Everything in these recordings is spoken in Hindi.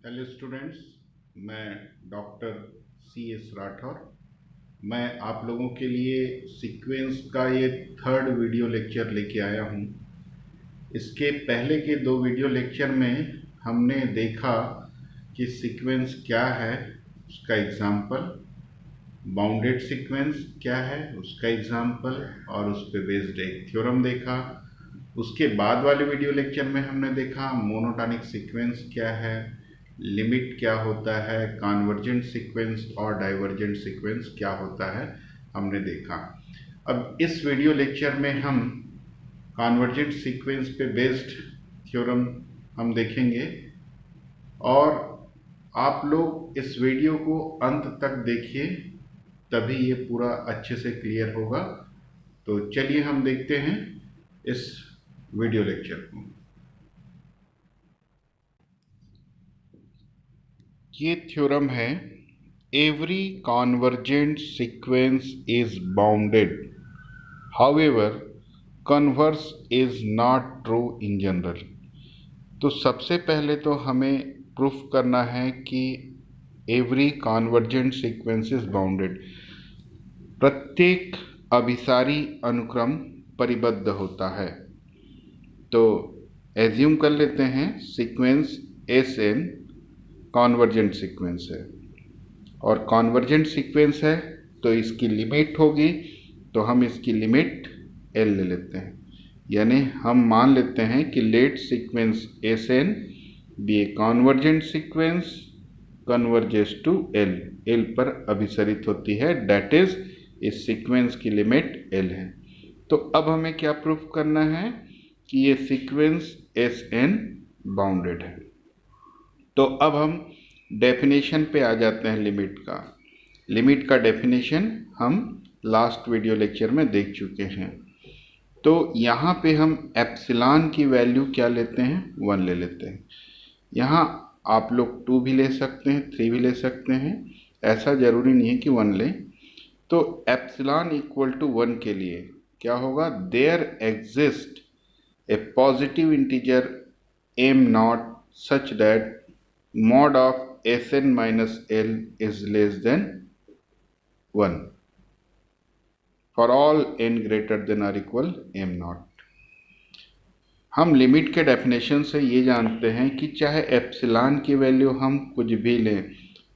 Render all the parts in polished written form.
हेलो स्टूडेंट्स, मैं डॉक्टर CS राठौर। मैं आप लोगों के लिए सीक्वेंस का ये थर्ड वीडियो लेक्चर लेके आया हूँ। इसके पहले के दो वीडियो लेक्चर में हमने देखा कि सीक्वेंस क्या है, उसका एग्जाम्पल, बाउंडेड सीक्वेंस क्या है उसका एग्जाम्पल, और उस पर बेस्ड एक थ्योरम देखा। उसके बाद वाले वीडियो लेक्चर में हमने देखा मोनोटॉनिक सीक्वेंस क्या है, लिमिट क्या होता है, कॉन्वर्जेंट सीक्वेंस और डाइवर्जेंट सीक्वेंस क्या होता है, हमने देखा। अब इस वीडियो लेक्चर में हम कॉन्वर्जेंट सीक्वेंस पे बेस्ड थ्योरम हम देखेंगे, और आप लोग इस वीडियो को अंत तक देखिए, तभी ये पूरा अच्छे से क्लियर होगा। तो चलिए हम देखते हैं इस वीडियो लेक्चर को। ये थ्योरम है, every convergent sequence is bounded, however converse is not true in general. तो सबसे पहले तो हमें प्रूफ करना है कि every convergent sequence is bounded, प्रत्येक अभिसारी अनुक्रम परिबद्ध होता है। तो एज्यूम कर लेते हैं सीक्वेंस SN कॉन्वर्जेंट सीक्वेंस है, और कॉन्वर्जेंट सीक्वेंस है तो इसकी लिमिट होगी, तो हम इसकी लिमिट L ले लेते हैं। यानी हम मान लेते हैं कि let sequence SN be a convergent sequence converges to L, L पर अभिसरित होती है, डेट इज इस सीक्वेंस की लिमिट L है। तो अब हमें क्या प्रूफ करना है कि ये सीक्वेंस SN बाउंडेड है। तो अब हम डेफिनेशन पे आ जाते हैं लिमिट का। लिमिट का डेफिनेशन हम लास्ट वीडियो लेक्चर में देख चुके हैं। तो यहाँ पे हम एप्सिलॉन की वैल्यू क्या लेते हैं, 1 ले लेते हैं। यहाँ आप लोग 2 भी ले सकते हैं, 3 भी ले सकते हैं, ऐसा ज़रूरी नहीं है कि 1 लें। तो एप्सिलॉन इक्वल टू 1 के लिए क्या होगा, there exist a positive integer m naught such that mod of Sn minus L is less than 1 for all n greater than or equal m naught। हम लिमिट के डेफिनेशन से ये जानते हैं कि चाहे एप्सिलॉन की वैल्यू हम कुछ भी लें,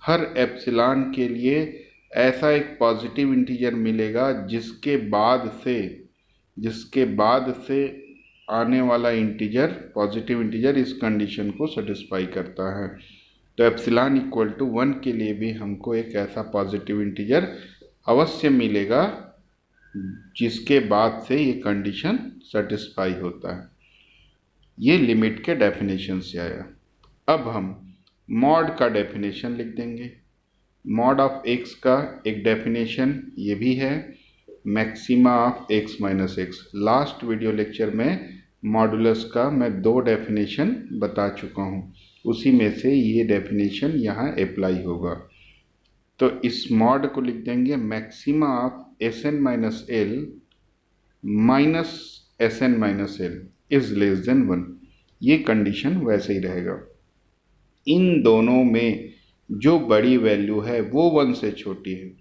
हर एप्सिलॉन के लिए ऐसा एक पॉजिटिव इंटीजर मिलेगा जिसके बाद से आने वाला इंटीजर, पॉजिटिव इंटीजर, इस कंडीशन को सेटिस्फाई करता है। तो एप्सिलॉन इक्वल टू 1 के लिए भी हमको एक ऐसा पॉजिटिव इंटीजर अवश्य मिलेगा जिसके बाद से ये कंडीशन सेटिस्फाई होता है। ये लिमिट के डेफिनेशन से आया। अब हम मॉड का डेफिनेशन लिख देंगे। मॉड ऑफ x का एक डेफिनेशन ये भी है, maxima of x minus x. Last video lecture में मॉडुलस का मैं 2 डेफिनेशन बता चुका हूँ, उसी में से ये डेफिनेशन यहाँ अप्लाई होगा। तो इस मॉड को लिख देंगे maxima of Sn minus L minus Sn minus L is less then 1। ये कंडीशन वैसे ही रहेगा। इन दोनों में जो बड़ी वैल्यू है वो 1 से छोटी है,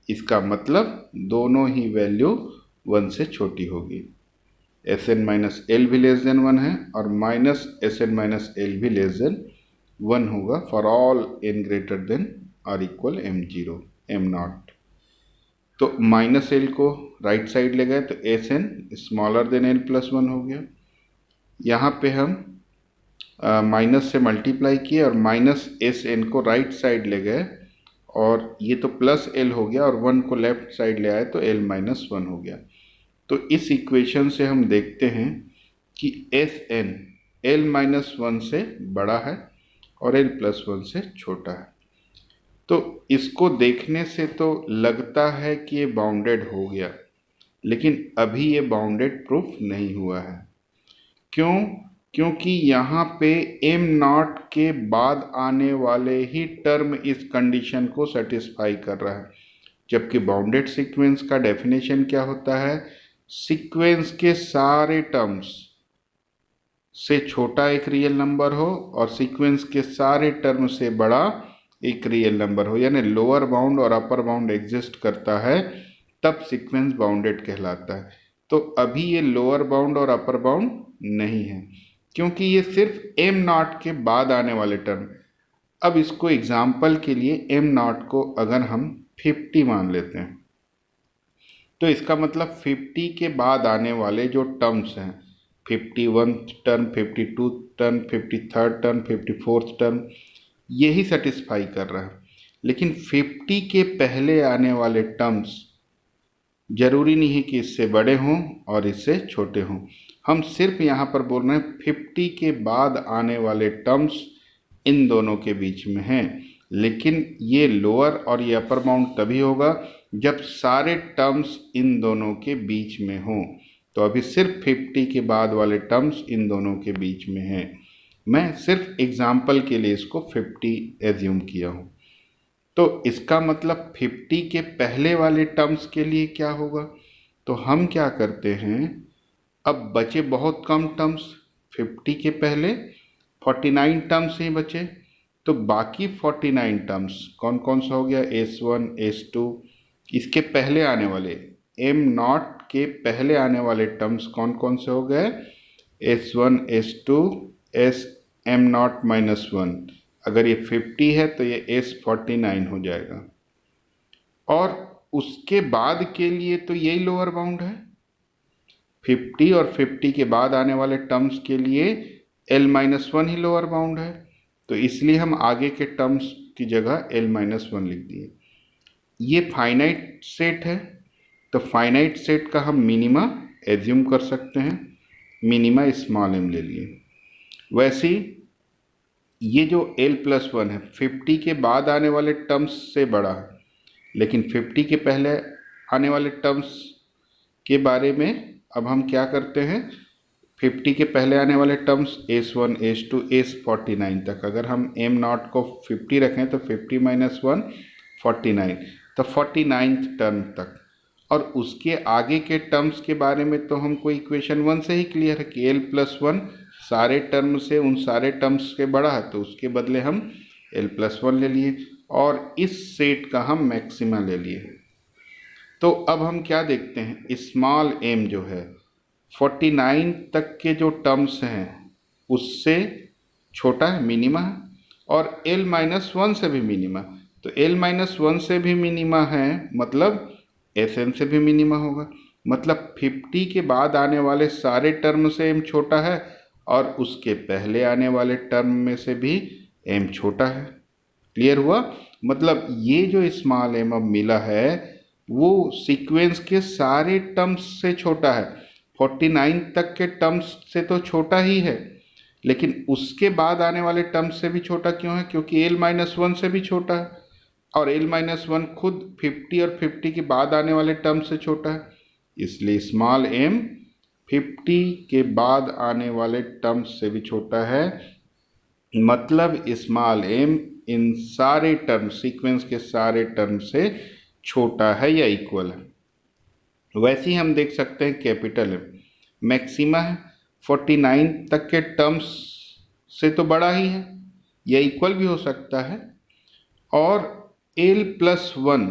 इसका मतलब दोनों ही वैल्यू 1 से छोटी होगी। Sn माइनस एल भी लेस देन 1 है, और माइनस Sn माइनस एल भी लेस देन 1 होगा for all n greater then और इक्वल m0 m नॉट। तो माइनस एल को राइट साइड ले गए तो Sn smaller than l plus 1 हो गया। यहाँ पे हम माइनस से मल्टीप्लाई किए और माइनस Sn को राइट साइड ले गए, और ये तो प्लस l हो गया, और 1 को लेफ्ट साइड ले आए तो l माइनस 1 हो गया। तो इस इक्वेशन से हम देखते हैं कि Sn l माइनस 1 से बड़ा है और l प्लस 1 से छोटा है। तो इसको देखने से तो लगता है कि ये बाउंडेड हो गया, लेकिन अभी ये बाउंडेड प्रूफ नहीं हुआ है। क्यों? क्योंकि यहाँ पे m नॉट के बाद आने वाले ही टर्म इस कंडीशन को सेटिस्फाई कर रहा है, जबकि बाउंडेड सीक्वेंस का डेफिनेशन क्या होता है, सीक्वेंस के सारे टर्म्स से छोटा एक रियल नंबर हो और सीक्वेंस के सारे टर्म से बड़ा एक रियल नंबर हो, यानी लोअर बाउंड और अपर बाउंड एग्जिस्ट करता है, तब सीक्वेंस बाउंडेड कहलाता है। तो अभी ये लोअर बाउंड और अपर बाउंड नहीं है, क्योंकि ये सिर्फ एम नॉट के बाद आने वाले टर्म। अब इसको एग्जाम्पल के लिए एम नॉट को अगर हम 50 मान लेते हैं, तो इसका मतलब 50 के बाद आने वाले जो टर्म्स हैं, 51 term, 52 term, 53rd term, 54th term, यही सेटिस्फाई कर रहा है। लेकिन 50 के पहले आने वाले टर्म्स जरूरी नहीं है कि इससे बड़े हों और इससे छोटे हों। हम सिर्फ यहाँ पर बोल रहे हैं 50 के बाद आने वाले टर्म्स इन दोनों के बीच में हैं, लेकिन ये लोअर और ये अपर बाउंड तभी होगा जब सारे टर्म्स इन दोनों के बीच में हों। तो अभी सिर्फ 50 के बाद वाले टर्म्स इन दोनों के बीच में हैं। मैं सिर्फ एग्जाम्पल के लिए इसको 50 एज्यूम किया हूँ। तो इसका मतलब 50 के पहले वाले टर्म्स के लिए क्या होगा? तो हम क्या करते हैं, अब बचे बहुत कम टर्म्स, 50 के पहले 49 टर्म्स ही बचे, तो बाकी 49 टर्म्स कौन कौन सा हो गया? S1 S2, इसके पहले आने वाले एम नॉट के पहले आने वाले टर्म्स कौन कौन से हो गए? S1 S2 S am not -1। अगर ये 50 है तो ये S49 हो जाएगा। और उसके बाद के लिए तो यही लोअर बाउंड है, 50 और 50 के बाद आने वाले टर्म्स के लिए L-1 ही लोअर बाउंड है। तो इसलिए हम आगे के टर्म्स की जगह L-1 लिख दिए। ये फाइनाइट सेट है, तो फाइनाइट सेट का हम मिनिमा एज्यूम कर सकते हैं, मिनिमा स्मॉल m ले लिए। वैसे ये जो L+1 है 50 के बाद आने वाले टर्म्स से बड़ा है, लेकिन 50 के पहले आने वाले टर्म्स के बारे में अब हम क्या करते हैं, 50 के पहले आने वाले टर्म्स S1 S2 S49 तक, अगर हम एम नॉट को 50 रखें तो 50 - 1 49, तो 49th टर्म तक। और उसके आगे के टर्म्स के बारे में तो हमको इक्वेशन 1 से ही क्लियर है कि L+1 सारे टर्म से उन सारे टर्म्स के बड़ा है, तो उसके बदले हम L+1 ले लिए और इस सेट का हम मैक्सिमा ले लिए। तो अब हम क्या देखते हैं, स्मॉल m जो है 49 तक के जो टर्म्स हैं उससे छोटा है, मिनिमा है, और L-1 से भी मिनिमा। तो L-1 से भी मिनिमा है, मतलब Sm से भी मिनिमा होगा। मतलब 50 के बाद आने वाले सारे टर्म से m छोटा है और उसके पहले आने वाले टर्म में से भी m छोटा है। क्लियर हुआ? मतलब ये जो स्मॉल m अब मिला है वो सीक्वेंस के सारे टर्म्स से छोटा है। 49 तक के टर्म्स से तो छोटा ही है, लेकिन उसके बाद आने वाले टर्म्स से भी छोटा क्यों है? क्योंकि L-1 से भी छोटा है, और L-1 खुद 50 और 50 के बाद आने वाले टर्म से छोटा है। इसलिए स्मॉल m 50 के बाद आने वाले टर्म्स से भी छोटा है। मतलब स्मॉल m इन सारे टर्म, सीक्वेंस के सारे टर्म से छोटा है या इक्वल है। वैसे ही हम देख सकते हैं कैपिटल M मैक्सिमा है, 49 तक के टर्म्स से तो बड़ा ही है या इक्वल भी हो सकता है, और L+1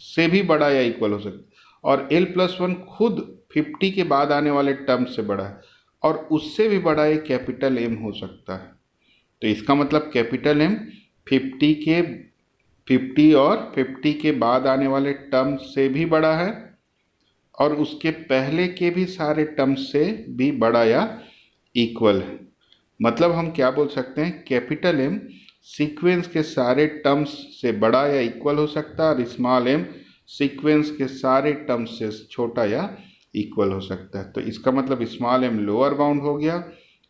से भी बड़ा या इक्वल हो सकता है, और L+1 खुद 50 के बाद आने वाले टर्म से बड़ा है और उससे भी बड़ा एक कैपिटल M हो सकता है। तो इसका मतलब कैपिटल M 50 और 50 के बाद आने वाले टर्म से भी बड़ा है और उसके पहले के भी सारे टर्म्स से भी बड़ा या इक्वल है। मतलब हम क्या बोल सकते हैं, कैपिटल M सीक्वेंस के सारे टर्म्स से बड़ा या इक्वल हो सकता है और स्मॉल m सीक्वेंस के सारे टर्म्स से छोटा या इक्वल हो सकता है। तो इसका मतलब स्मॉल m लोअर बाउंड हो गया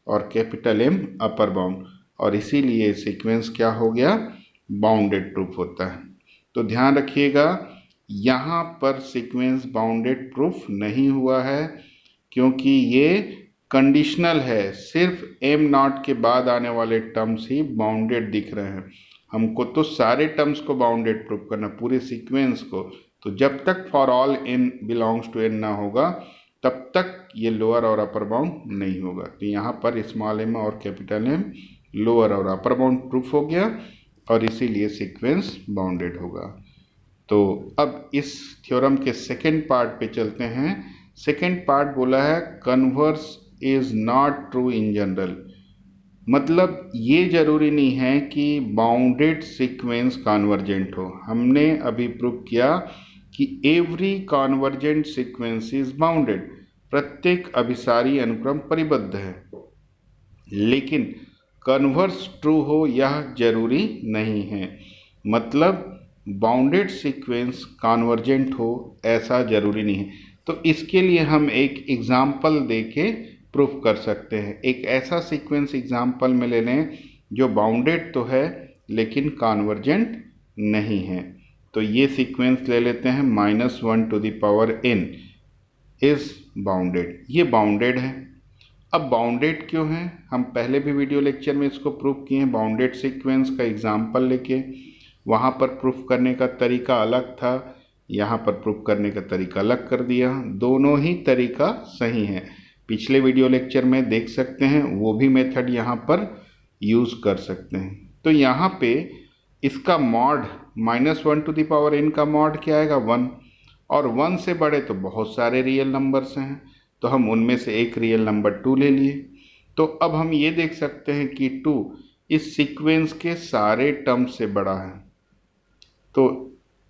और कैपिटल M अपर बाउंड, और इसीलिए सीक्वेंस क्या हो गया, बाउंडेड प्रूफ होता है। तो ध्यान रखिएगा, यहाँ पर सीक्वेंस बाउंडेड प्रूफ नहीं हुआ है क्योंकि ये कंडीशनल है, सिर्फ एम नॉट के बाद आने वाले टर्म्स ही बाउंडेड दिख रहे हैं। हमको तो सारे टर्म्स को बाउंडेड प्रूफ करना, पूरे सीक्वेंस को। तो जब तक for all n belongs to n ना होगा तब तक ये लोअर और अपर बाउंड नहीं होगा। तो यहाँ पर स्मॉल एम और कैपिटल एम लोअर और अपर बाउंड प्रूफ हो गया और इसीलिए सीक्वेंस बाउंडेड होगा। तो अब इस थ्योरम के सेकेंड पार्ट पे चलते हैं। सेकेंड पार्ट बोला है converse is not true in general, मतलब ये जरूरी नहीं है कि बाउंडेड सीक्वेंस कॉन्वर्जेंट हो। हमने अभी प्रूव किया कि every convergent sequence is bounded, प्रत्येक अभिसारी अनुक्रम परिबद्ध है, लेकिन कन्वर्स ट्रू हो यह जरूरी नहीं है। मतलब बाउंडेड सीक्वेंस कॉन्वर्जेंट हो ऐसा जरूरी नहीं है। तो इसके लिए हम एक एग्जाम्पल देके प्रूफ कर सकते हैं। एक ऐसा सीक्वेंस एग्जाम्पल में ले लें जो बाउंडेड तो है लेकिन कॉन्वर्जेंट नहीं है। तो ये सीक्वेंस ले लेते हैं -1 to the power n is bounded, ये बाउंडेड है। अब बाउंडेड क्यों है, हम पहले भी वीडियो लेक्चर में इसको प्रूफ किए हैं। बाउंडेड सीक्वेंस का एग्जाम्पल लेके वहाँ पर प्रूफ करने का तरीका अलग था, यहाँ पर प्रूफ करने का तरीका अलग कर दिया। दोनों ही तरीका सही है, पिछले वीडियो लेक्चर में देख सकते हैं, वो भी मेथड यहाँ पर यूज़ कर सकते हैं। तो यहाँ पे इसका mod -1 to the power n का मॉड क्या आएगा 1, और 1 से बड़े तो बहुत सारे रियल नंबर्स हैं, तो हम उनमें से एक रियल नंबर 2 ले लिए। तो अब हम ये देख सकते हैं कि 2 इस सीक्वेंस के सारे टर्म से बड़ा है। तो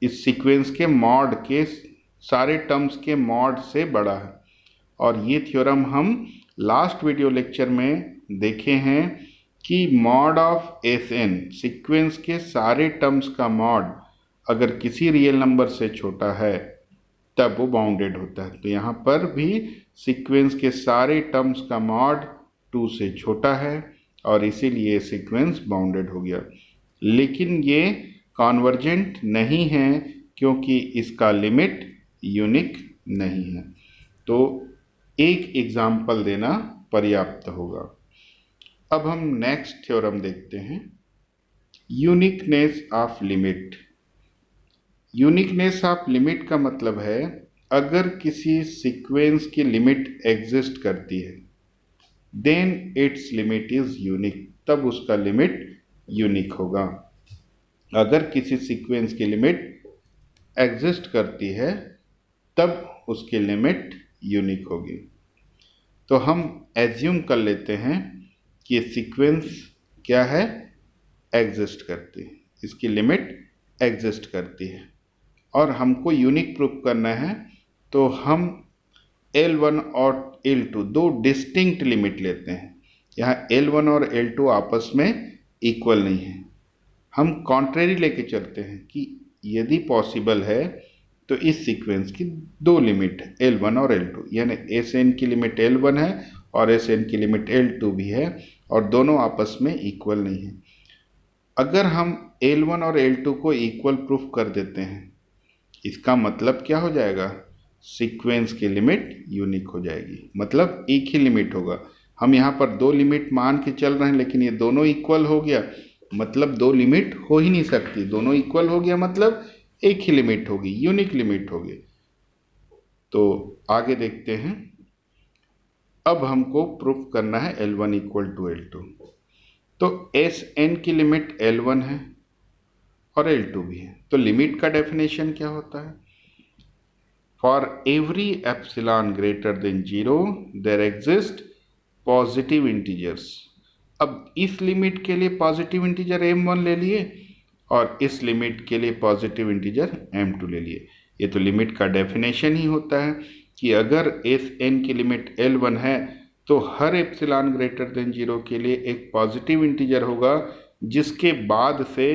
इस सीक्वेंस के मॉड के सारे टर्म्स के मॉड से बड़ा है, और ये थ्योरम हम लास्ट वीडियो लेक्चर में देखे हैं कि मॉड ऑफ Sn सीक्वेंस के सारे टर्म्स का मॉड अगर किसी रियल नंबर से छोटा है तब वो बाउंडेड होता है। तो यहाँ पर भी सीक्वेंस के सारे टर्म्स का मॉड 2 से छोटा है और इसीलिए सीक्वेंस बाउंडेड हो गया। लेकिन ये कॉन्वर्जेंट नहीं है क्योंकि इसका लिमिट यूनिक नहीं है। तो एक एग्जाम्पल देना पर्याप्त होगा। अब हम नेक्स्ट थ्योरम देखते हैं, uniqueness of limit. Uniqueness of limit का मतलब है अगर किसी सीक्वेंस की लिमिट एग्जिस्ट करती है then its limit is unique, तब उसका लिमिट यूनिक होगा। अगर किसी सीक्वेंस की लिमिट एग्जिस्ट करती है तब उसकी लिमिट यूनिक होगी। तो हम एज्यूम कर लेते हैं कि सीक्वेंस क्या है, एग्जिस्ट करती है, इसकी लिमिट एग्जिस्ट करती है और हमको यूनिक प्रूफ करना है। तो हम L1 और L2 दो डिस्टिंक्ट लिमिट लेते हैं। यहाँ L1 और L2 आपस में इक्वल नहीं है, हम कॉन्ट्रेरी लेके चलते हैं कि यदि पॉसिबल है तो इस सीक्वेंस की दो लिमिट है L1 और L2, यानी Sn की लिमिट L1 है और Sn की लिमिट L2 भी है और दोनों आपस में इक्वल नहीं है। अगर हम L1 और L2 को इक्वल प्रूफ कर देते हैं इसका मतलब क्या हो जाएगा, सीक्वेंस की लिमिट यूनिक हो जाएगी, मतलब एक ही लिमिट होगा। हम यहाँ पर दो लिमिट मान के चल रहे हैं लेकिन ये दोनों इक्वल हो गया, मतलब दो लिमिट हो ही नहीं सकती, दोनों इक्वल हो गया मतलब एक ही लिमिट होगी, यूनिक लिमिट होगी। तो आगे देखते हैं। अब हमको प्रूफ करना है L1 इक्वल टू L2। तो Sn की लिमिट L1 है और L2 भी है, तो लिमिट का डेफिनेशन क्या होता है, for every epsilon greater than 0 there exist positive integers. अब इस लिमिट के लिए पॉजिटिव इंटीजर m1 ले लिए और इस लिमिट के लिए पॉजिटिव इंटीजर m2 ले लिए। ये तो लिमिट का डेफिनेशन ही होता है कि अगर Sn की लिमिट L1 है तो हर एप्सिलॉन ग्रेटर देन 0 के लिए एक पॉजिटिव इंटीजर होगा जिसके बाद से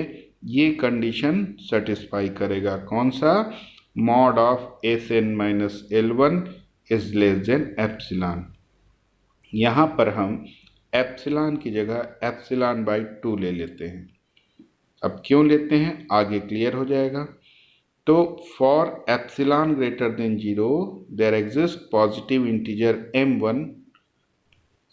ये कंडीशन सेटिस्फाई करेगा। कौन सा, mod of Sn minus L1 is less than epsilon. यहाँ पर हम एप्सिलॉन की जगह एप्सिलॉन बाई 2 ले लेते हैं। अब क्यों लेते हैं आगे क्लियर हो जाएगा। तो for epsilon greater than 0 there exist positive integer m1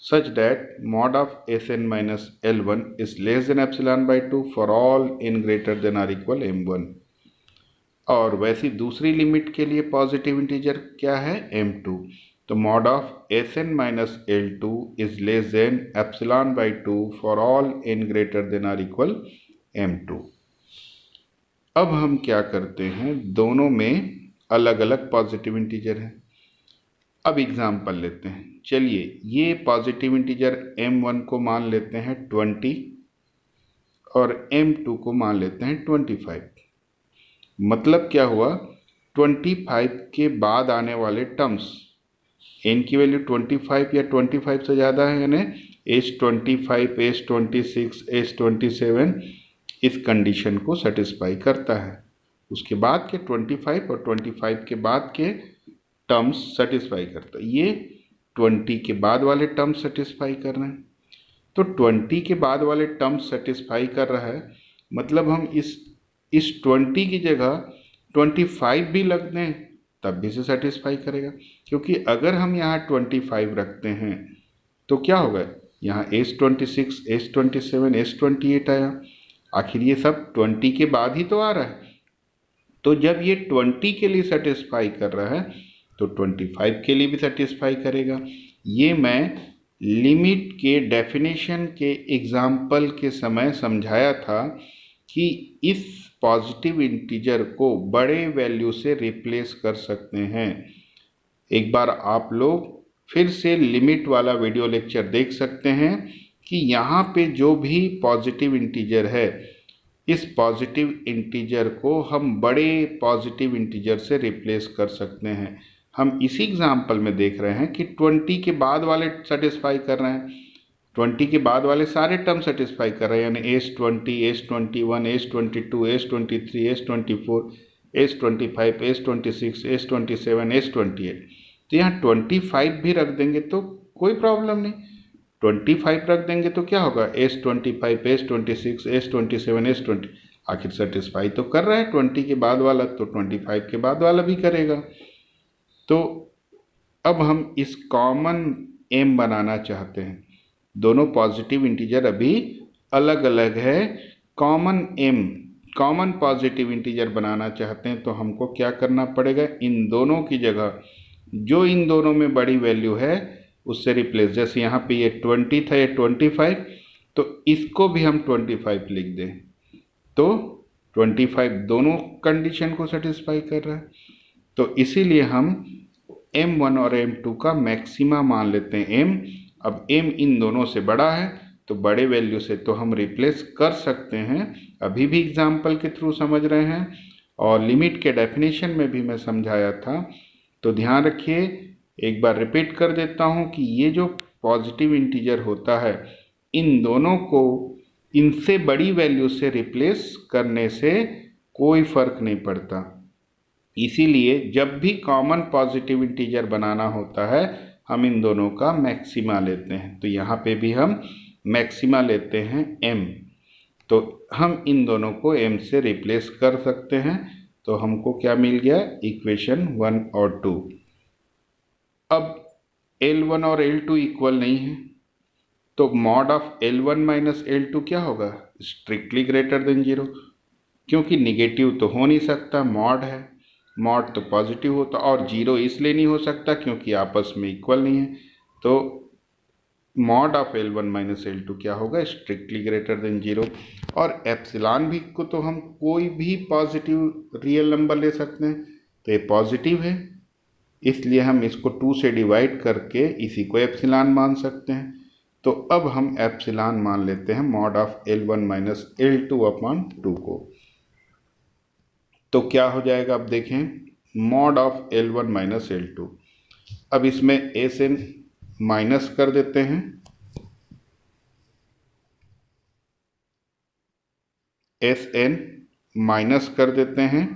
such that mod of Sn minus L1 is less than epsilon by 2 for all n greater than or equal m1। और वैसी दूसरी लिमिट के लिए पॉजिटिव इंटीजर क्या है m2। तो तो mod of S N minus L two is less than epsilon by two for all N greater than or equal M two. अब हम क्या करते हैं, दोनों में अलग अलग पॉजिटिव इंटीजर हैं। अब एग्जाम्पल लेते हैं। चलिए, ये पॉजिटिव इंटीजर m1 को मान लेते हैं 20 और m2 को मान लेते हैं 25। मतलब क्या हुआ, 25 के बाद आने वाले टर्म्स, n की वैल्यू 25 या 25 से ज़्यादा है, यानी H25, H26, H27 इस कंडीशन को सेटिस्फाई करता है। उसके बाद के 25 और 25 के बाद के टर्म्स सेटिस्फाई करता है। ये 20 के बाद वाले टर्म्स सेटिस्फाई कर रहे हैं। तो 20 के बाद वाले टर्म्स सेटिस्फाई कर रहा है, मतलब हम इस 20 की जगह 25 भी रख दें तब भी से सेटिस्फाई करेगा। क्योंकि अगर हम यहाँ 25 रखते हैं तो क्या होगा, यहाँ H26, H27, H28 आया। आखिर ये सब 20 के बाद ही तो आ रहा है। तो जब ये 20 के लिए सेटिस्फाई कर रहा है तो 25 के लिए भी सेटिस्फाई करेगा। ये मैं लिमिट के डेफिनेशन के एग्जाम्पल के समय समझाया था कि इस पॉजिटिव इंटीजर को बड़े वैल्यू से रिप्लेस कर सकते हैं। एक बार आप लोग फिर से लिमिट वाला वीडियो लेक्चर देख सकते हैं कि यहाँ पे जो भी पॉजिटिव इंटीजर है, इस पॉजिटिव इंटीजर को हम बड़े पॉजिटिव इंटीजर से रिप्लेस कर सकते हैं। हम इसी एग्जाम्पल में देख रहे हैं कि 20 के बाद वाले सेटिस्फाई कर रहे हैं, 20 के बाद वाले सारे टर्म सेटिस्फाई कर रहे हैं, यानी H20, H21, H22, H23, H24, H25, H26, H27, H28। तो यहाँ 25 भी रख देंगे तो कोई प्रॉब्लम नहीं। 25 रख देंगे तो क्या होगा, H25, H26, H27, H20 आखिर सेटिस्फाई तो कर रहा है 20 के बाद वाला, तो 25 के बाद वाला भी करेगा। तो अब हम इस कॉमन m बनाना चाहते हैं। दोनों पॉजिटिव इंटीजर अभी अलग अलग है। कॉमन पॉजिटिव इंटीजर बनाना चाहते हैं तो हमको क्या करना पड़ेगा, इन दोनों की जगह जो इन दोनों में बड़ी वैल्यू है उससे रिप्लेस। जैसे यहाँ पे ये 20 था, ये 25, तो इसको भी हम 25 लिख दें तो 25 दोनों कंडीशन को सेटिस्फाई कर रहा है। तो इसीलिए हम m1 और m2 का मैक्सिमा मान लेते हैं m। अब m इन दोनों से बड़ा है तो बड़े वैल्यू से तो हम रिप्लेस कर सकते हैं। अभी भी एग्जाम्पल के थ्रू समझ रहे हैं और लिमिट के डेफिनेशन में भी मैं समझाया था। तो ध्यान रखिए, एक बार रिपीट कर देता हूँ कि ये जो पॉजिटिव इंटीजर होता है, इन दोनों को इनसे बड़ी वैल्यू से रिप्लेस करने से कोई फर्क नहीं पड़ता। इसीलिए जब भी कॉमन पॉजिटिव इंटीजर बनाना होता है हम इन दोनों का मैक्सिमा लेते हैं। तो यहाँ पे भी हम मैक्सिमा लेते हैं m, तो हम इन दोनों को m से रिप्लेस कर सकते हैं। तो हमको क्या मिल गया, इक्वेशन 1 और 2। अब L1 और L2 इक्वल नहीं है तो mod of L1 minus L2 क्या होगा, स्ट्रिक्टली ग्रेटर देन 0, क्योंकि निगेटिव तो हो नहीं सकता, मॉड है, मॉड तो पॉजिटिव होता, और 0 इसलिए नहीं हो सकता क्योंकि आपस में इक्वल नहीं है। तो mod of L1 minus L2 क्या होगा, स्ट्रिक्टली ग्रेटर देन 0। और एप्सिलॉन भी को तो हम कोई भी पॉजिटिव रियल नंबर ले सकते हैं, तो ये पॉजिटिव है, इसलिए हम इसको 2 से डिवाइड करके इसी को एप्सिलॉन मान सकते हैं। तो अब हम एप्सिलॉन मान लेते हैं mod of L1 minus L2 upon 2 को। तो क्या हो जाएगा, अब देखें, mod of L1 minus L2। अब इसमें Sn माइनस कर देते हैं, Sn माइनस कर देते हैं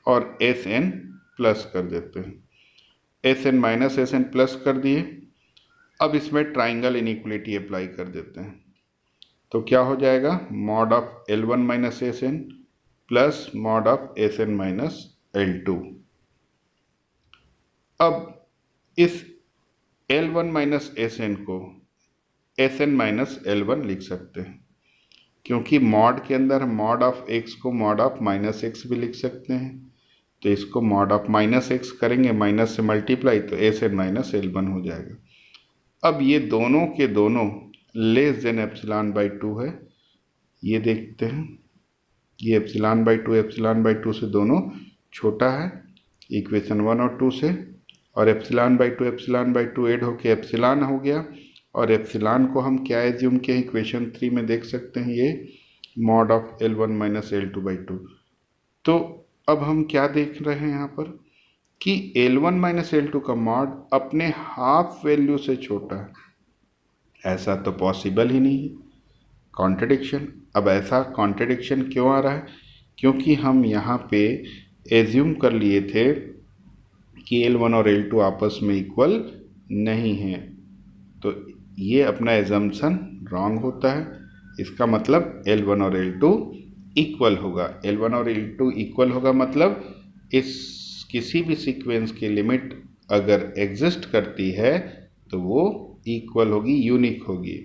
और Sn प्लस कर देते हैं। Sn माइनस Sn प्लस कर दिए। अब इसमें ट्राइंगल इनइक्वलिटी अप्लाई कर देते हैं। तो क्या हो जाएगा, mod of L1 minus Sn plus mod of Sn minus L2। अब इस L1 माइनस Sn को Sn माइनस L1 लिख सकते हैं, क्योंकि मॉड के अंदर मॉड ऑफ x को मॉड ऑफ माइनस x भी लिख सकते हैं। तो इसको मॉड ऑफ माइनस एक्स करेंगे, माइनस से मल्टीप्लाई, तो एस एन माइनस L1 हो जाएगा। अब ये दोनों के दोनों लेस देन एप्सिलॉन बाई 2 है, ये देखते हैं, ये एप्सिलॉन बाई टू से दोनों छोटा है इक्वेशन 1 और 2 से, और एप्सिलॉन बाई टू ऐड होके एप्सिलॉन हो गया, और एप्सिलॉन को हम क्या एज्यूम किए इक्वेशन 3 में देख सकते हैं, ये mod of L1 minus L2 by 2। तो अब हम क्या देख रहे हैं यहाँ पर कि L1 माइनस L2 का मॉड अपने हाफ वैल्यू से छोटा है, ऐसा तो पॉसिबल ही नहीं है, कॉन्ट्रडिक्शन। अब ऐसा कॉन्ट्रडिक्शन क्यों आ रहा है, क्योंकि हम यहाँ पे एज्यूम कर लिए थे कि L1 और L2 आपस में इक्वल नहीं हैं, तो ये अपना एजम्पशन रॉन्ग होता है। इसका मतलब L1 और L2 इक्वल होगा, L1 और L2 इक्वल होगा मतलब इस किसी भी सीक्वेंस की लिमिट अगर एग्जिस्ट करती है तो वो इक्वल होगी, यूनिक होगी।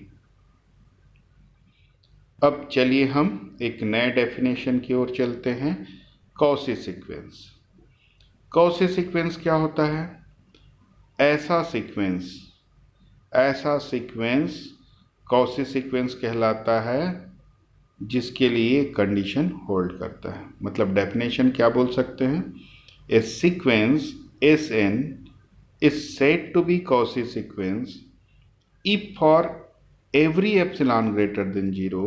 अब चलिए हम एक नए डेफिनेशन की ओर चलते हैं, कॉची सीक्वेंस। कॉची सीक्वेंस क्या होता है, ऐसा सीक्वेंस कॉची सीक्वेंस कहलाता है जिसके लिए कंडीशन होल्ड करता है। मतलब डेफिनेशन क्या बोल सकते हैं, ए sequence Sn is said to be Cauchy sequence if for every epsilon greater than 0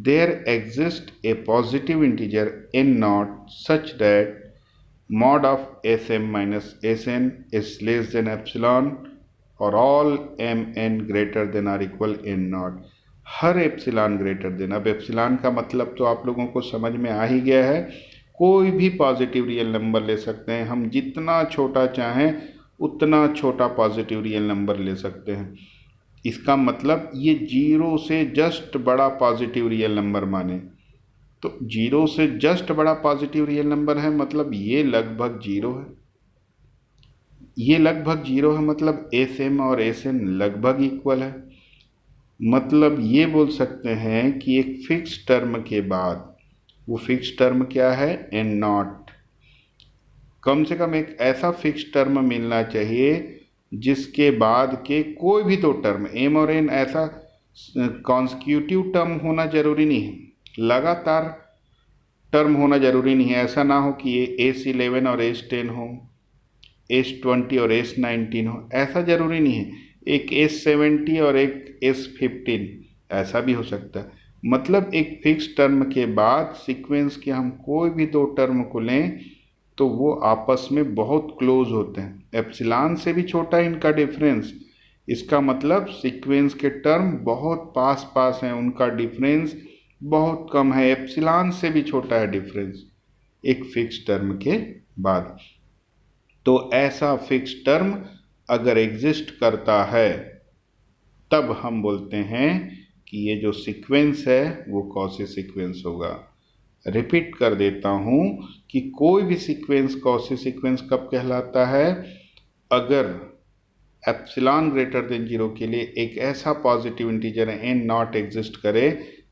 there exists a positive integer n naught such that mod of Sm minus Sn is less than epsilon or all mn greater than or equal n naught। Her epsilon greater then, अब एप्सिलॉन का मतलब तो आप लोगों को समझ में आ ही गया है, कोई भी पॉजिटिव रियल नंबर ले सकते हैं हम, जितना छोटा चाहें उतना छोटा पॉजिटिव रियल नंबर ले सकते हैं। इसका मतलब ये जीरो से जस्ट बड़ा पॉजिटिव रियल नंबर माने, तो जीरो से जस्ट बड़ा पॉजिटिव रियल नंबर है मतलब ये लगभग जीरो है, ये लगभग जीरो है मतलब Sm और Sn लगभग इक्वल है। मतलब ये बोल सकते हैं कि एक फिक्स टर्म के बाद, वो फिक्स टर्म क्या है, एन नॉट, कम से कम एक ऐसा फिक्स टर्म मिलना चाहिए जिसके बाद के कोई भी दो टर्म एम और एन, ऐसा कॉन्सिक्यूटिव टर्म होना जरूरी नहीं है, लगातार टर्म होना जरूरी नहीं है। ऐसा ना हो कि ये S11 और S10 हो, S20 और S19 हो, ऐसा जरूरी नहीं है। एक S70 और एक S15 ऐसा भी हो सकता है। मतलब एक फिक्स टर्म के बाद सीक्वेंस के हम कोई भी दो टर्म को लें तो वो आपस में बहुत क्लोज होते हैं, एप्सिलॉन से भी छोटा है इनका डिफरेंस। इसका मतलब सीक्वेंस के टर्म बहुत पास पास हैं, उनका डिफरेंस बहुत कम है, एप्सिलॉन से भी छोटा है डिफरेंस एक फिक्स टर्म के बाद। तो ऐसा फिक्स टर्म अगर एग्जिस्ट करता है तब हम बोलते हैं कि ये जो सीक्वेंस है वो कॉची सीक्वेंस होगा। रिपीट कर देता हूँ कि कोई भी सीक्वेंस कॉची सीक्वेंस कब कहलाता है, अगर एप्सिलॉन ग्रेटर देन 0 के लिए एक ऐसा positive integer N naught exist करे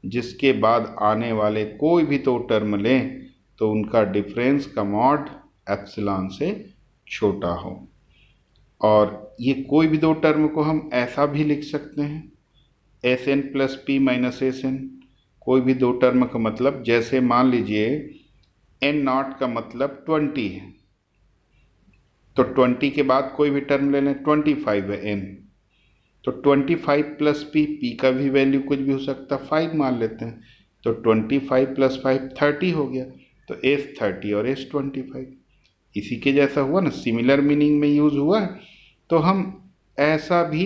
जिसके बाद आने वाले कोई भी दो टर्म लें तो उनका डिफरेंस का मॉड एप्सिलॉन से छोटा हो। और ये कोई भी दो टर्म को हम ऐसा भी लिख सकते हैं, Sn plus P minus Sn, कोई भी दो टर्म का मतलब, जैसे मान लीजिए n नॉट का मतलब 20 है, तो 20 के बाद कोई भी टर्म ले लें, 25 है n, तो 25 प्लस पी का भी वैल्यू कुछ भी हो सकता है, 5 मान लेते हैं, तो 25 प्लस 5 30 हो गया, तो S30 और S25 इसी के जैसा हुआ ना, सिमिलर मीनिंग में यूज हुआ। तो हम ऐसा भी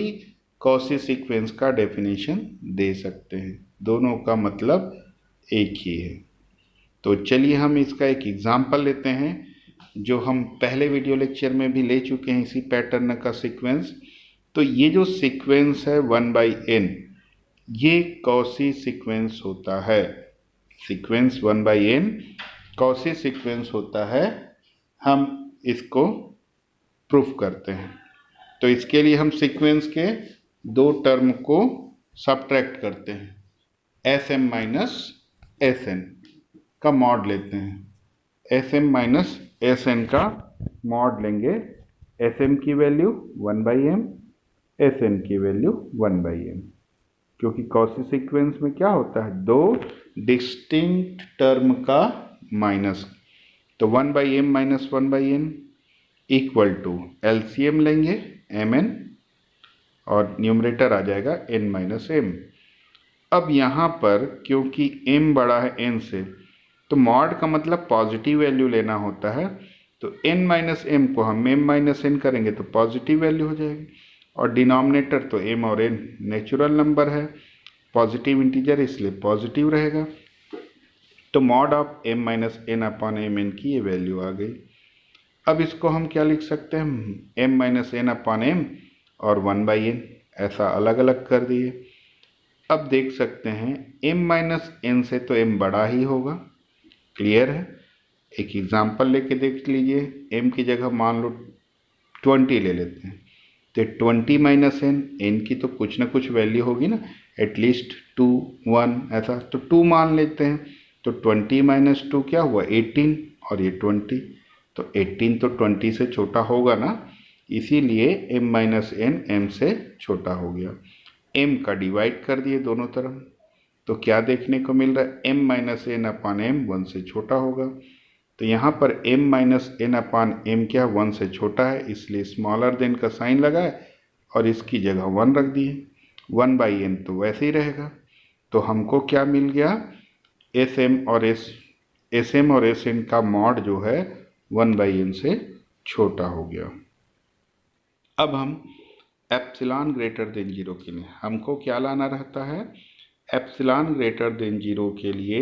कॉची सीक्वेंस का डेफिनेशन दे सकते हैं, दोनों का मतलब एक ही है। तो चलिए हम इसका एक एग्जांपल लेते हैं जो हम पहले वीडियो लेक्चर में भी ले चुके हैं, इसी पैटर्न का सीक्वेंस। तो ये जो सीक्वेंस है 1/n, ये कॉची सीक्वेंस होता है, सीक्वेंस 1/n कॉची सीक्वेंस होता है। हम इसको प्रूफ करते हैं, तो इसके लिए हम सीक्वेंस के दो टर्म को सब्ट्रैक्ट करते हैं, Sm माइनस Sn का मॉड लेते हैं, Sm माइनस एस एन का मॉड लेंगे, एस एम की वैल्यू 1/m, एस एन की वैल्यू 1/m, क्योंकि कॉची सीक्वेंस में क्या होता है, दो डिस्टिंक्ट टर्म का माइनस, तो 1/m minus 1/n equal to LCM लेंगे mn और न्यूमरेटर आ जाएगा n माइनस m। अब यहाँ पर क्योंकि m बड़ा है n से, तो मॉड का मतलब पॉजिटिव वैल्यू लेना होता है, तो n माइनस m को हम m माइनस n करेंगे तो पॉजिटिव वैल्यू हो जाएगी, और डिनोमिनेटर तो m और n नेचुरल नंबर है, पॉजिटिव इंटीजर इसलिए पॉजिटिव रहेगा, तो mod of m minus n upon M N की ये वैल्यू आ गई। अब इसको हम क्या लिख सकते हैं, m minus n upon m और 1/n, ऐसा अलग अलग कर दिए। अब देख सकते हैं m माइनस n से तो m बड़ा ही होगा, क्लियर है। एक एग्जांपल लेके देख लीजिए, m की जगह मान लो 20 ले लेते हैं, तो 20 माइनस n की तो कुछ ना कुछ वैल्यू होगी ना, एटलीस्ट 2 1 ऐसा, तो 2 मान लेते हैं, तो 20 माइनस 2 क्या हुआ 18, और ये 20, तो 18 तो 20 से छोटा होगा ना, इसीलिए m माइनस n m से छोटा हो गया। m का डिवाइड कर दिए दोनों तरफ, तो क्या देखने को मिल रहा है, m माइनस n अपान m 1 से छोटा होगा, तो यहाँ पर m माइनस n अपान m क्या 1 से छोटा है, इसलिए स्मॉलर देन का साइन लगाए और इसकी जगह 1 रख दिए, 1/n तो वैसे ही रहेगा। तो हमको क्या मिल गया, एस एम और एस एन का मॉड जो है 1/n से छोटा हो गया। अब हम एप्सिलॉन ग्रेटर देन 0 के लिए हमको क्या लाना रहता है, एप्सिलॉन ग्रेटर देन 0 के लिए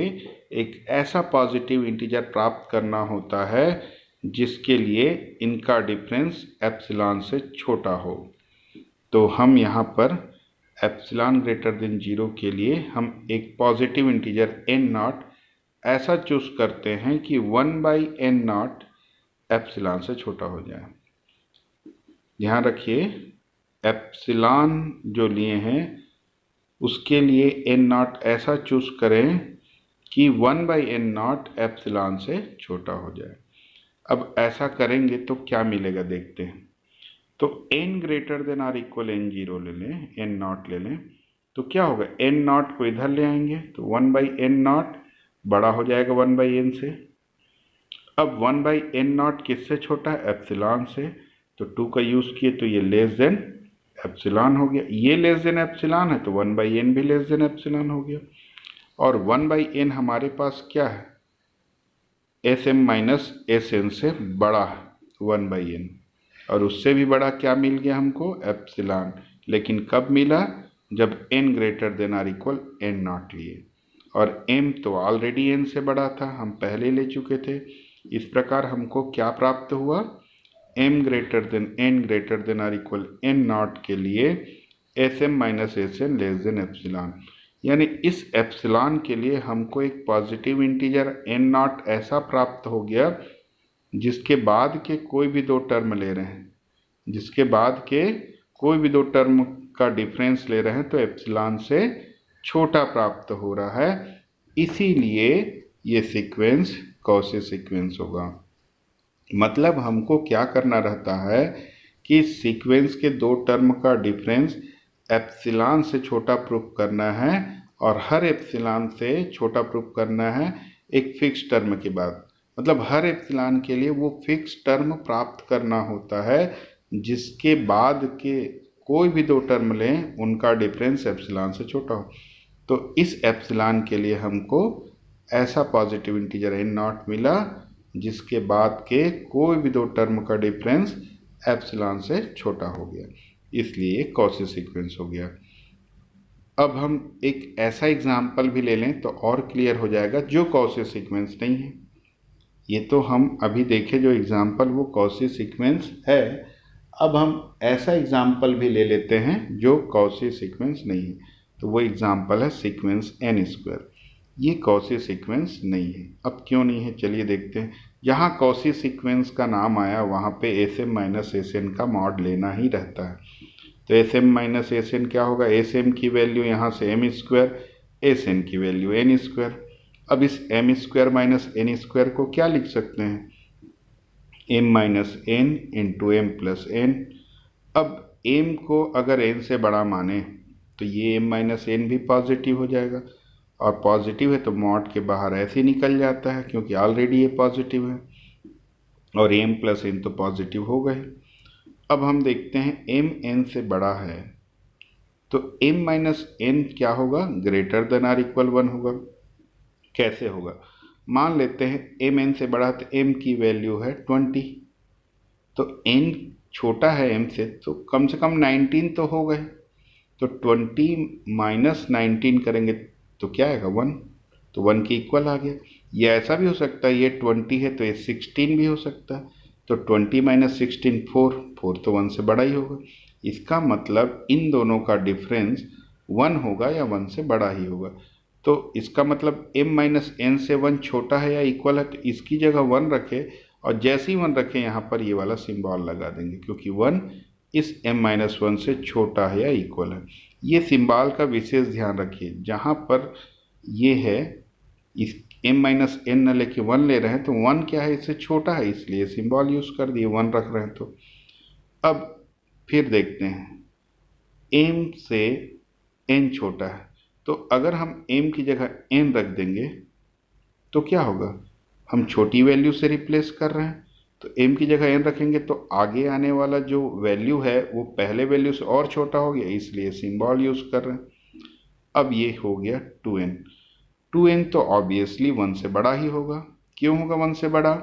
एक ऐसा पॉजिटिव इंटीजर प्राप्त करना होता है जिसके लिए इनका डिफरेंस एप्सिलॉन से छोटा हो। तो हम यहाँ पर एप्सिलॉन ग्रेटर देन 0 के लिए हम एक पॉजिटिव इंटीजर n नॉट ऐसा चूज करते हैं कि 1/n नॉट एप्सिलॉन से छोटा हो जाए। ध्यान रखिए, एप्सिलॉन जो लिए हैं उसके लिए n नॉट ऐसा चूज करें कि 1/n नॉट एप्सिलॉन से छोटा हो जाए। अब ऐसा करेंगे तो क्या मिलेगा देखते हैं, तो n greater than or equal n0 ले लें, n नॉट ले लें, तो क्या होगा, n नॉट को इधर ले आएंगे तो 1/n नॉट बड़ा हो जाएगा 1/n से। अब 1/n नॉट किससे छोटा है, एप्सिलॉन से, तो 2 का यूज़ किए तो ये लेस देन एप्सिलॉन हो गया, ये लेस देन एप्सिलॉन है तो 1/n भी लेस देन एप्सिलॉन हो गया, और 1/n हमारे पास क्या है, S M minus S N से बड़ा है 1/n, और उससे भी बड़ा क्या मिल गया हमको, एप्सिलॉन, लेकिन कब मिला, जब n greater than or equal n naught लिए, और m तो ऑलरेडी n से बड़ा था, हम पहले ले चुके थे। इस प्रकार हमको क्या प्राप्त हुआ, m greater than n greater than or equal n naught के लिए S M minus S N less than epsilon, यानी इस एप्सिलॉन के लिए हमको एक पॉजिटिव इंटीजर n नॉट ऐसा प्राप्त हो गया जिसके बाद के कोई भी दो टर्म ले रहे हैं, जिसके बाद के कोई भी दो टर्म का डिफरेंस ले रहे हैं तो एप्सिलॉन से छोटा प्राप्त हो रहा है, इसीलिए ये सीक्वेंस कॉची सीक्वेंस होगा। मतलब हमको क्या करना रहता है कि सीक्वेंस के दो टर्म का डिफरेंस एप्सिलॉन से छोटा प्रूफ करना है, और हर एप्सिलॉन से छोटा प्रूफ करना है एक फिक्स टर्म के बाद, मतलब हर एप्सिलॉन के लिए वो फिक्स टर्म प्राप्त करना होता है जिसके बाद के कोई भी दो टर्म लें उनका डिफरेंस एप्सिलॉन से छोटा हो। तो इस एप्सिलॉन के लिए हमको ऐसा पॉजिटिव इंटीजर n नॉट मिला जिसके बाद के कोई भी दो टर्म का डिफरेंस एप्सिलॉन से छोटा हो गया, इसलिए कॉची सीक्वेंस हो गया। अब हम एक ऐसा एग्जाम्पल भी ले लें तो और क्लियर हो जाएगा जो कॉची सीक्वेंस नहीं है। ये तो हम अभी देखे जो एग्जाम्पल वो कॉची सीक्वेंस है, अब हम ऐसा एग्जाम्पल भी ले लेते हैं जो कॉची सीक्वेंस नहीं है, तो वो एग्जाम्पल है सीक्वेंस n²। ये कॉची सीक्वेंस नहीं है। अब क्यों नहीं है चलिए देखते हैं। जहाँ कॉची सीक्वेंस का नाम आया वहाँ पे S M minus S N का मॉड लेना ही रहता है, तो S M minus S N क्या होगा, एस एम की वैल्यू यहाँ से m², एस एन की वैल्यू n²। अब इस m² माइनस n² को क्या लिख सकते हैं, m minus N into M plus N. अब m को अगर n से बड़ा माने तो ये m माइनस एन भी पॉजिटिव हो जाएगा, और पॉजिटिव है तो मॉड के बाहर ऐसे निकल जाता है क्योंकि ऑलरेडी ये पॉजिटिव है, और m प्लस एन तो पॉजिटिव हो गए। अब हम देखते हैं m n से बड़ा है तो m माइनस एन क्या होगा, ग्रेटर देन आर इक्वल 1 होगा। कैसे होगा, मान लेते हैं m n से बड़ा तो m की वैल्यू है 20, तो n छोटा है m से तो कम से कम 19 तो हो गए, तो 20 माइनस 19 करेंगे तो क्या आएगा 1, तो 1 के इक्वल आ गया। ये ऐसा भी हो सकता है, ये 20 है तो ये 16 भी हो सकता है, तो 20 माइनस 16 4, 4 तो 1 से बड़ा ही होगा। इसका मतलब इन दोनों का डिफरेंस 1 होगा या 1 से बड़ा ही होगा। तो इसका मतलब m माइनस एन से 1 छोटा है या इक्वल है, तो इसकी जगह 1 रखे, और जैसे ही 1 रखें यहाँ पर ये वाला सिंबल लगा देंगे क्योंकि 1 इस m माइनस 1 से छोटा है या इक्वल है। ये सिंबल का विशेष ध्यान रखिए, जहाँ पर ये है इस m माइनस एन न लेके 1 ले रहे हैं तो 1 क्या है, इससे छोटा है, इसलिए सिंबल यूज कर दिए, 1 रख रहे हैं तो। अब फिर देखते हैं m से n छोटा है, तो अगर हम m की जगह n रख देंगे तो क्या होगा, हम छोटी वैल्यू से रिप्लेस कर रहे हैं, तो m की जगह n रखेंगे तो आगे आने वाला जो वैल्यू है वो पहले वैल्यू से और छोटा हो गया, इसलिए सिंबल यूज कर रहे हैं। अब ये हो गया 2n, 2n तो ऑब्वियसली 1 से बड़ा ही होगा। क्यों होगा 1 से बड़ा,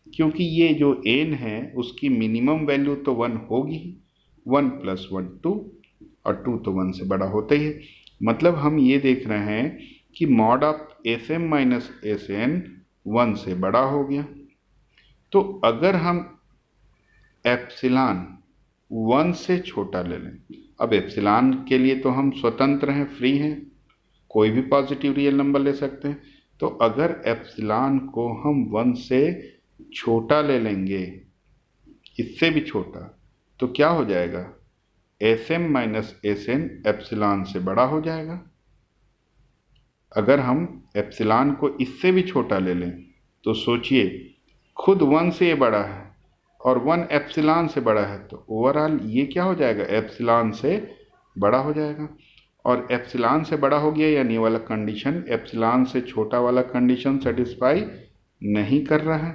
क्योंकि ये जो n है उसकी मिनिमम वैल्यू तो 1 होगी ही, 1 प्लस 1 2, और 2 तो 1 से बड़ा होता ही है। मतलब हम ये देख रहे हैं कि mod of S M minus S N 1 से बड़ा हो गया। तो अगर हम एप्सिलॉन 1 से छोटा ले लें, अब एप्सिलॉन के लिए तो हम स्वतंत्र हैं, फ्री हैं, कोई भी पॉजिटिव रियल नंबर ले सकते हैं। तो अगर एप्सिलॉन को हम 1 से छोटा ले लेंगे, इससे भी छोटा, तो क्या हो जाएगा, S M minus S N epsilon से बड़ा हो जाएगा। अगर हम एप्सिलॉन को इससे भी छोटा ले लें तो सोचिए, खुद 1 से ये बड़ा है और 1 एप्सिलॉन से बड़ा है, तो ओवरऑल ये क्या हो जाएगा, एप्सिलॉन से बड़ा हो जाएगा। और एप्सिलॉन से बड़ा हो गया यानी वाला कंडीशन, एप्सिलॉन से छोटा वाला कंडीशन सेटिस्फाई नहीं कर रहा है,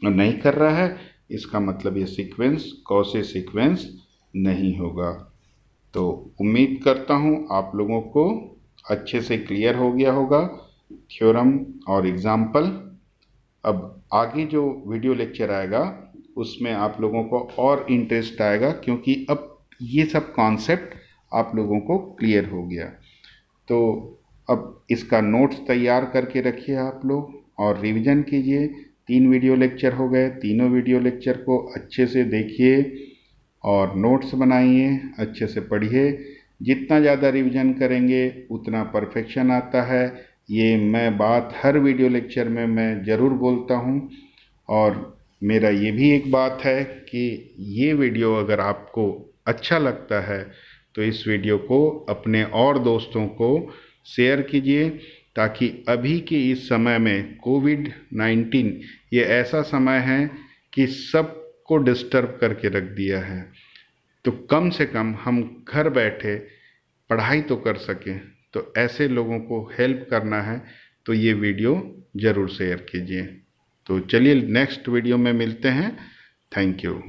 और नहीं कर रहा है इसका मतलब ये सीक्वेंस कॉची सीक्वेंस नहीं होगा। तो उम्मीद करता हूँ आप लोगों को अच्छे से क्लियर हो गया होगा थ्योरम और एग्जाम्पल। अब आगे जो वीडियो लेक्चर आएगा उसमें आप लोगों को और इंटरेस्ट आएगा, क्योंकि अब ये सब कॉन्सेप्ट आप लोगों को क्लियर हो गया। तो अब इसका नोट्स तैयार करके रखिए आप लोग और रिवीजन कीजिए। 3 वीडियो लेक्चर हो गए, तीनों वीडियो लेक्चर को अच्छे से देखिए और नोट्स बनाइए, अच्छे से पढ़िए। जितना ज़्यादा रिवीजन करेंगे उतना परफेक्शन आता है, ये मैं बात हर वीडियो लेक्चर में मैं ज़रूर बोलता हूँ। और मेरा ये भी एक बात है कि ये वीडियो अगर आपको अच्छा लगता है तो इस वीडियो को अपने और दोस्तों को शेयर कीजिए, ताकि अभी के इस समय में कोविड-19 ये ऐसा समय है कि सबको डिस्टर्ब करके रख दिया है, तो कम से कम हम घर बैठे पढ़ाई तो कर सकें। तो ऐसे लोगों को हेल्प करना है तो ये वीडियो ज़रूर शेयर कीजिए। तो चलिए नेक्स्ट वीडियो में मिलते हैं। Thank you.